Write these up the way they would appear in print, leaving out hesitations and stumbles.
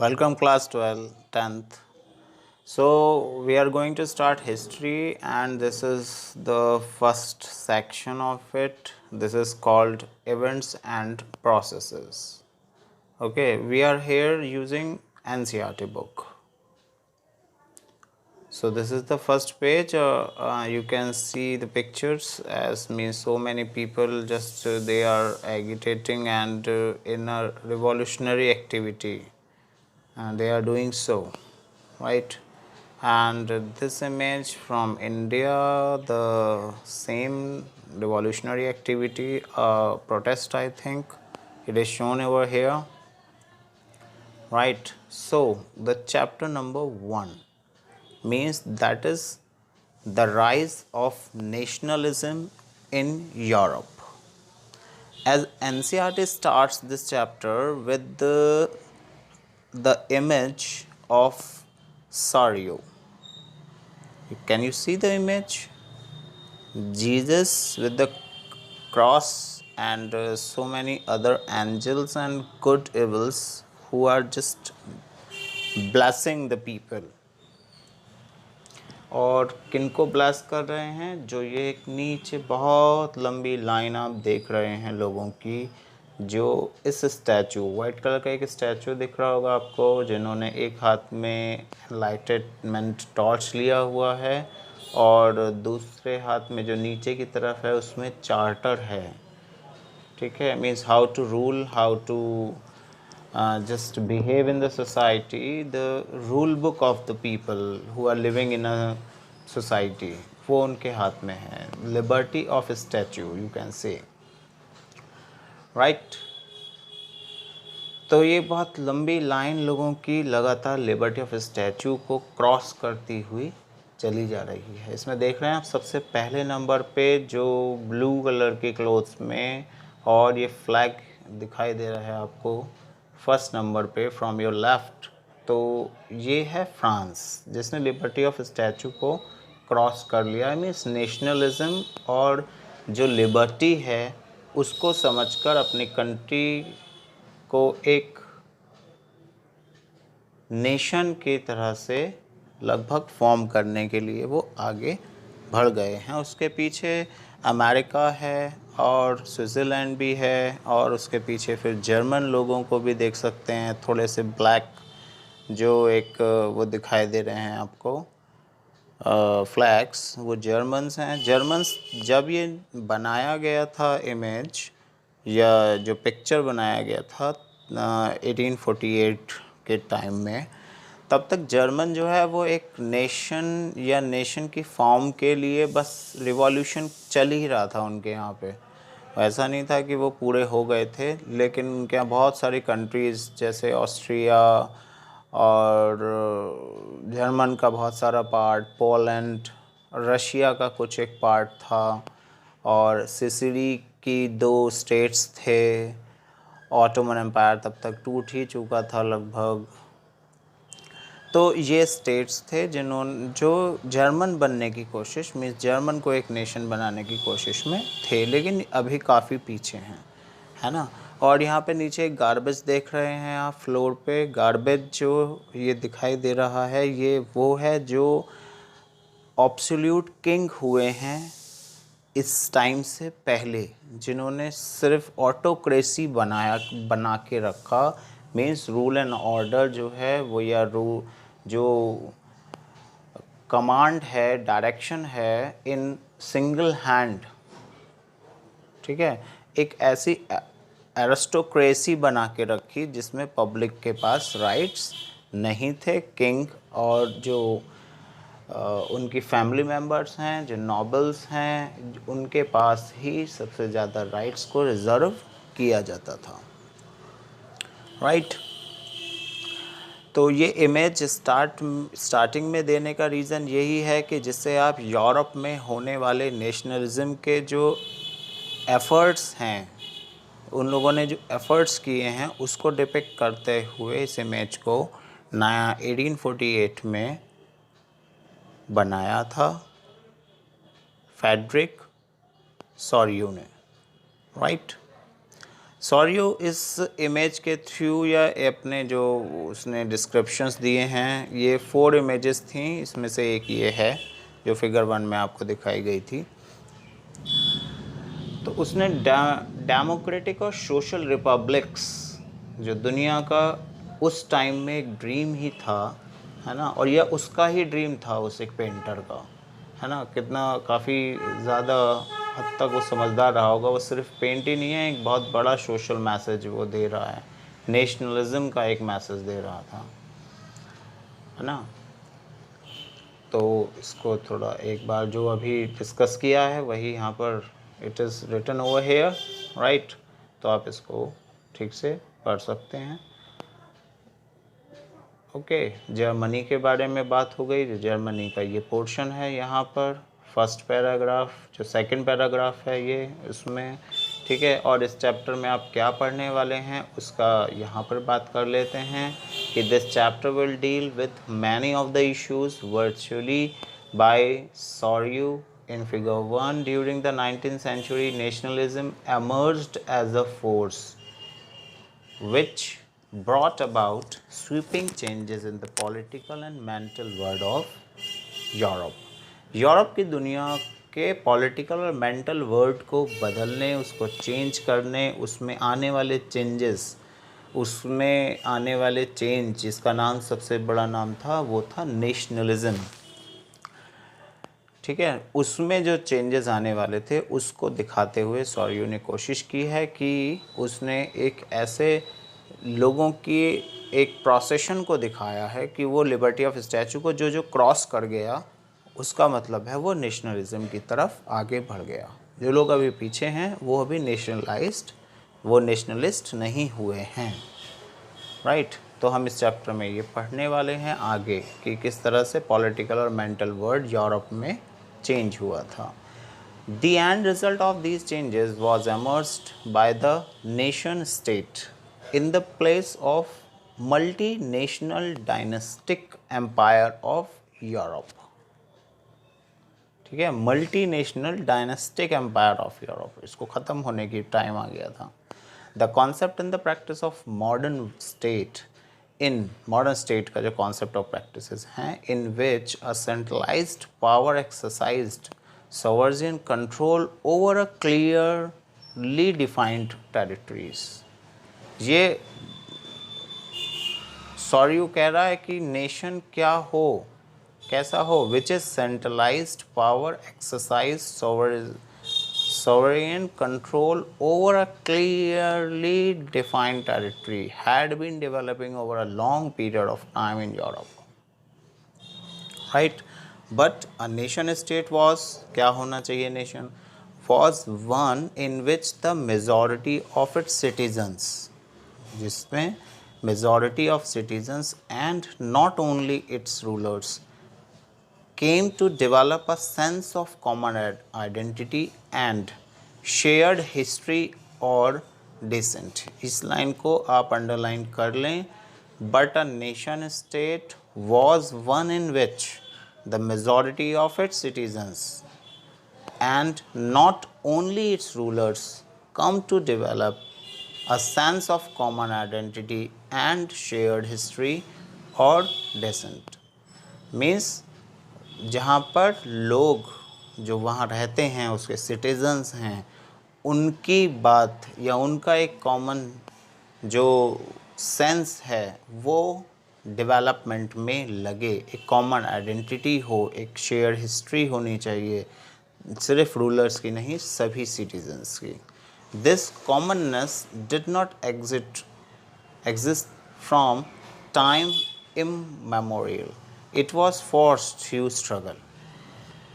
Welcome class 12, 10th. So we are going to start history and this is the first section of it. This is called events and processes. Okay, we are here using NCERT book. So this is the first page. You can see the pictures as means so many people just they are agitating and in a revolutionary activity. And they are doing so, right? And this image from India, the same revolutionary activity, protest, I think it is shown over here, right? So the chapter number 1 means that is the rise of nationalism in Europe. As NCERT starts this chapter with the image of Sario. Can you see the image? Jesus with the cross and so many other angels and good evils who are just blessing the people. और किनको bless कर रहे हैं? जो ये एक नीचे बहुत लंबी लाइन आप देख रहे हैं लोगों की, जो इस स्टैचू वाइट कलर का एक स्टैचू दिख रहा होगा आपको, जिन्होंने एक हाथ में लाइटेडमेंट टॉर्च लिया हुआ है और दूसरे हाथ में जो नीचे की तरफ है उसमें चार्टर है, ठीक है. Means how to rule, how to just behave in the society, the rule book of the people who are living in a society, वो उनके हाथ में है. Liberty of statute you can say, right. तो ये बहुत लंबी लाइन लोगों की लगातार लिबर्टी ऑफ स्टैचू को क्रॉस करती हुई चली जा रही है. इसमें देख रहे हैं आप सबसे पहले नंबर पे जो ब्लू कलर के क्लोथ्स में और ये फ्लैग दिखाई दे रहा है आपको फर्स्ट नंबर पे फ्रॉम योर लेफ्ट. तो ये है फ्रांस जिसने लिबर्टी ऑफ स्टैचू को क्रॉस कर लिया. आई मीन्स नेशनलिज्म और जो लिबर्टी है उसको समझकर अपनी कंट्री को एक नेशन की तरह से लगभग फॉर्म करने के लिए वो आगे बढ़ गए हैं. उसके पीछे अमेरिका है और स्विट्ज़रलैंड भी है और उसके पीछे फिर जर्मन लोगों को भी देख सकते हैं, थोड़े से ब्लैक जो एक वो दिखाई दे रहे हैं आपको फ्लैग्स, वो जर्मन्स हैं. जर्मन्स जब ये बनाया गया था इमेज या जो पिक्चर बनाया गया था 1848 के टाइम में, तब तक जर्मन जो है वो एक नेशन या नेशन की फॉर्म के लिए बस रिवॉल्यूशन चल ही रहा था उनके यहाँ पे. ऐसा नहीं था कि वो पूरे हो गए थे, लेकिन उनके यहाँ बहुत सारी कंट्रीज़ जैसे ऑस्ट्रिया और जर्मन का बहुत सारा पार्ट, पोलैंड, रशिया का कुछ एक पार्ट था और सिसिली की 2 स्टेट्स थे. ऑटोमन एम्पायर तब तक टूट ही चुका था लगभग. तो ये स्टेट्स थे जो जर्मन बनने की कोशिश, मीन्स जर्मन को एक नेशन बनाने की कोशिश में थे, लेकिन अभी काफ़ी पीछे हैं, है ना. और यहाँ पे नीचे एक गार्बेज देख रहे हैं आप फ्लोर पे. गार्बेज जो ये दिखाई दे रहा है ये वो है जो ऑब्सोल्यूट किंग हुए हैं इस टाइम से पहले, जिन्होंने सिर्फ ऑटोक्रेसी बना के रखा. मीन्स रूल एंड ऑर्डर जो है वो या जो कमांड है, डायरेक्शन है इन सिंगल हैंड, ठीक है. एक ऐसी एरिस्टोक्रेसी बना के रखी जिसमें पब्लिक के पास राइट्स नहीं थे. किंग और जो उनकी फैमिली मेम्बर्स हैं, जो नॉबल्स हैं, उनके पास ही सबसे ज़्यादा राइट्स को रिज़र्व किया जाता था, राइट. तो ये इमेज स्टार्टिंग में देने का रीज़न यही है कि जिससे आप यूरोप में होने वाले नेशनलिज्म के जो एफ़र्ट्स हैं, उन लोगों ने जो एफ़र्ट्स किए हैं उसको डिपिक्ट करते हुए इस इमेज को नया 1848 में बनाया था फ्रेडरिक सोरियो ने, राइट. सॉरियो इस इमेज के थ्रू या अपने जो उसने डिस्क्रिप्शंस दिए हैं, ये 4 इमेजेस थी, इसमें से एक ये है जो फिगर 1 में आपको दिखाई गई थी। तो उसने डेमोक्रेटिक और सोशल रिपब्लिक्स जो दुनिया का उस टाइम में एक ड्रीम ही था, है ना, और यह उसका ही ड्रीम था उस एक पेंटर का, है ना, कितना काफ़ी ज़्यादा हद तक वो समझदार रहा होगा। वो सिर्फ पेंट ही नहीं है, एक बहुत बड़ा सोशल मैसेज वो दे रहा है, नेशनलिज्म का एक मैसेज दे रहा था, है ना। तो इसको थोड़ा एक बार जो अभी डिस्कस किया है वही यहाँ पर it is written over here, right. तो आप इसको ठीक से पढ़ सकते हैं। ओके, जर्मनी के बारे में बात हो गई। जो जर्मनी का ये पोर्शन है यहाँ पर फर्स्ट पैराग्राफ, जो सेकंड पैराग्राफ है ये उसमें, ठीक है। और इस चैप्टर में आप क्या पढ़ने वाले हैं उसका यहाँ पर बात कर लेते हैं कि this chapter will deal with many of the issues virtually by सॉरियो in figure 1 during the 19th century nationalism emerged as a force which brought about sweeping changes in the political and mental world of Europe. Europe की दुनिया के political और mental world को बदलने, उसको change करने, उसमें आने वाले चेंजेस, उसमें आने वाले चेंज जिसका नाम सबसे बड़ा नाम था वो था नेशनलिज्म, ठीक है। उसमें जो चेंजेस आने वाले थे उसको दिखाते हुए सॉरियो ने कोशिश की है कि उसने एक ऐसे लोगों की एक प्रोसेशन को दिखाया है कि वो लिबर्टी ऑफ स्टैचू को जो जो क्रॉस कर गया, उसका मतलब है वो नेशनलिज्म की तरफ आगे बढ़ गया। जो लोग अभी पीछे हैं वो अभी नेशनलाइज्ड, वो नेशनलिस्ट नहीं हुए हैं, राइट। तो हम इस चैप्टर में ये पढ़ने वाले हैं आगे कि किस तरह से पॉलिटिकल और मेंटल वर्ल्ड यूरोप में चेंज हुआ था। The end result of these changes was emerged by the nation state in the place of multinational dynastic empire of Europe, ठीक है। Multinational dynastic empire of Europe, इसको ख़त्म होने की टाइम आ गया था। The concept in the practice of modern state, in modern state का जो कॉन्सेप्ट ऑफ प्रैक्टिसेस हैं, in which a centralized power exercised sovereign control over a clearly defined territories। ये सॉरियो कह रहा है कि नेशन क्या हो, कैसा हो, which is centralised power exercise sovereign control over a clearly defined territory had been developing over a long period of time in Europe, right। But a nation state was, क्या होना चाहिए nation, was one in which the majority of its citizens, जिसमें majority of citizens and not only its rulers came to develop a sense of common identity and shared history or descent। इस line को आप underline कर लें। But a nation state was one in which the majority of its citizens and not only its rulers come to develop a sense of common identity and shared history or descent। Means जहाँ पर लोग जो वहाँ रहते हैं उसके citizens हैं, उनकी बात या उनका एक कॉमन जो सेंस है वो डेवलपमेंट में लगे, एक कॉमन आइडेंटिटी हो, एक शेयर हिस्ट्री होनी चाहिए, सिर्फ रूलर्स की नहीं, सभी सिटीजन्स की। This commonness did not exist from time immemorial, it was forced through struggle।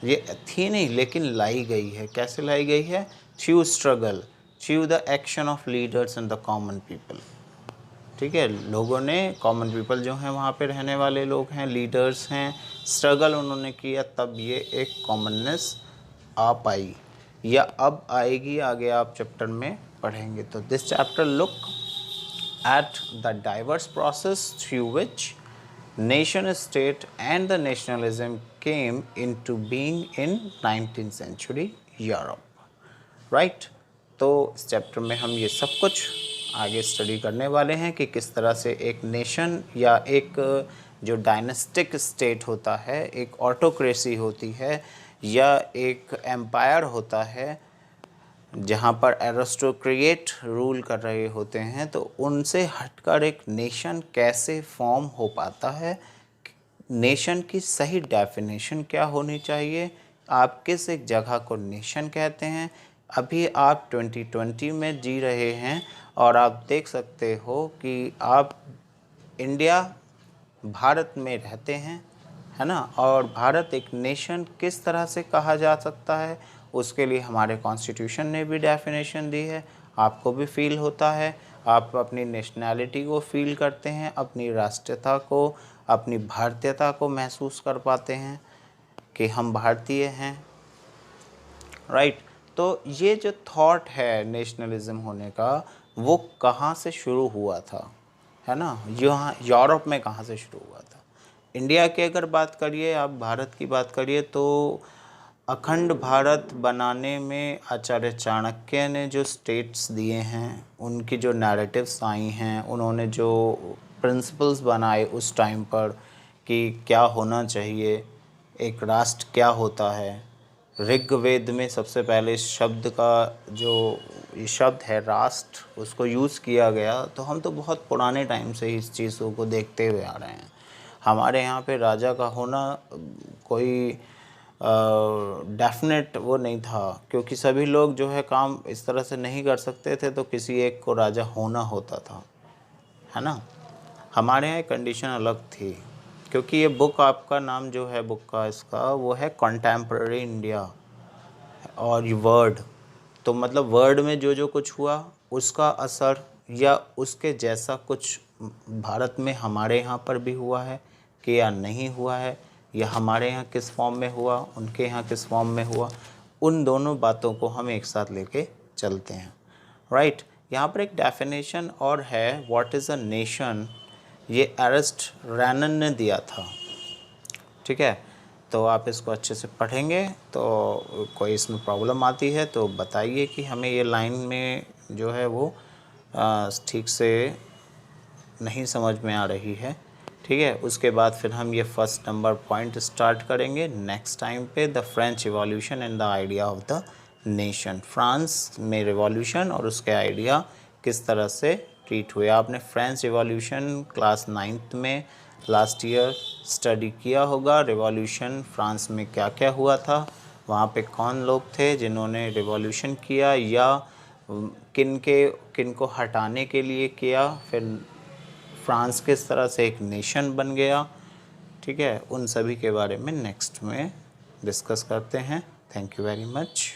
ये थी नहीं लेकिन लाई गई है। कैसे लाई गई है? Through struggle, through the action of leaders and the common people, ठीक है। लोगों ने, कॉमन पीपल जो हैं वहाँ पे रहने वाले लोग हैं, लीडर्स हैं, स्ट्रगल उन्होंने किया, तब ये एक कॉमननेस आ पाई या अब आएगी, आगे आप चैप्टर में पढ़ेंगे। तो this chapter look at the diverse process through which nation state and the nationalism came into being in 19th century Europe, right। तो इस चैप्टर में हम ये सब कुछ आगे स्टडी करने वाले हैं कि किस तरह से एक नेशन या एक जो डायनेस्टिक स्टेट होता है, एक ऑटोक्रेसी होती है या एक एम्पायर होता है जहाँ पर एरिस्टोक्रेट रूल कर रहे होते हैं, तो उनसे हटकर एक नेशन कैसे फॉर्म हो पाता है, नेशन की सही डेफिनेशन क्या होनी चाहिए, आप किस एक जगह को नेशन कहते हैं। अभी आप 2020 में जी रहे हैं और आप देख सकते हो कि आप इंडिया भारत में रहते हैं, है ना, और भारत एक नेशन किस तरह से कहा जा सकता है उसके लिए हमारे कॉन्स्टिट्यूशन ने भी डेफिनेशन दी है। आपको भी फील होता है, आप अपनी नेशनैलिटी को फील करते हैं, अपनी राष्ट्रीयता को, अपनी भारतीयता को महसूस कर पाते हैं कि हम भारतीय हैं, राइट। तो ये जो थॉट है नेशनलिज्म होने का, वो कहाँ से शुरू हुआ था, है ना, यहाँ यूरोप में कहाँ से शुरू हुआ था। इंडिया की अगर बात करिए, आप भारत की बात करिए, तो अखंड भारत बनाने में आचार्य चाणक्य ने जो स्टेट्स दिए हैं, उनकी जो नैरेटिव्स आई हैं, उन्होंने जो प्रिंसिपल्स बनाए उस टाइम पर कि क्या होना चाहिए, एक राष्ट्र क्या होता है। ऋग्वेद में सबसे पहले इस शब्द का जो ये शब्द है राष्ट्र, उसको यूज़ किया गया। तो हम तो बहुत पुराने टाइम से इस चीज़ों को देखते हुए आ रहे हैं। हमारे यहाँ पे राजा का होना कोई डेफिनेट वो नहीं था, क्योंकि सभी लोग जो है काम इस तरह से नहीं कर सकते थे, तो किसी एक को राजा होना होता था, है ना। हमारे यहाँ कंडीशन अलग थी, क्योंकि ये बुक, आपका नाम जो है बुक का इसका, वो है कॉन्टेम्पररी इंडिया और ये वर्ड, तो मतलब वर्ड में जो जो कुछ हुआ उसका असर या उसके जैसा कुछ भारत में हमारे यहाँ पर भी हुआ है कि या नहीं हुआ है, या हमारे यहाँ किस फॉर्म में हुआ, उनके यहाँ किस फॉर्म में हुआ, उन दोनों बातों को हम एक साथ लेके चलते हैं, राइट। यहाँ पर एक डेफिनेशन और है, व्हाट इज़ अ नेशन, ये एरिस्ट रैनन ने दिया था, ठीक है। तो आप इसको अच्छे से पढ़ेंगे, तो कोई इसमें प्रॉब्लम आती है तो बताइए कि हमें ये लाइन में जो है वो ठीक से नहीं समझ में आ रही है, ठीक है। उसके बाद फिर हम ये फर्स्ट नंबर पॉइंट स्टार्ट करेंगे नेक्स्ट टाइम पे, the French revolution and the idea of the nation. France में रिवॉल्यूशन और उसके आइडिया किस तरह से ट्रीट हुए। आपने फ्रेंच रिवॉल्यूशन क्लास 9th में लास्ट ईयर स्टडी किया होगा। रिवॉल्यूशन फ्रांस में क्या क्या हुआ था, वहाँ पे कौन लोग थे जिन्होंने रिवॉल्यूशन किया, या किन को हटाने के लिए किया, फिर फ्रांस किस तरह से एक नेशन बन गया, ठीक है। उन सभी के बारे में नेक्स्ट में डिस्कस करते हैं। Thank you very much.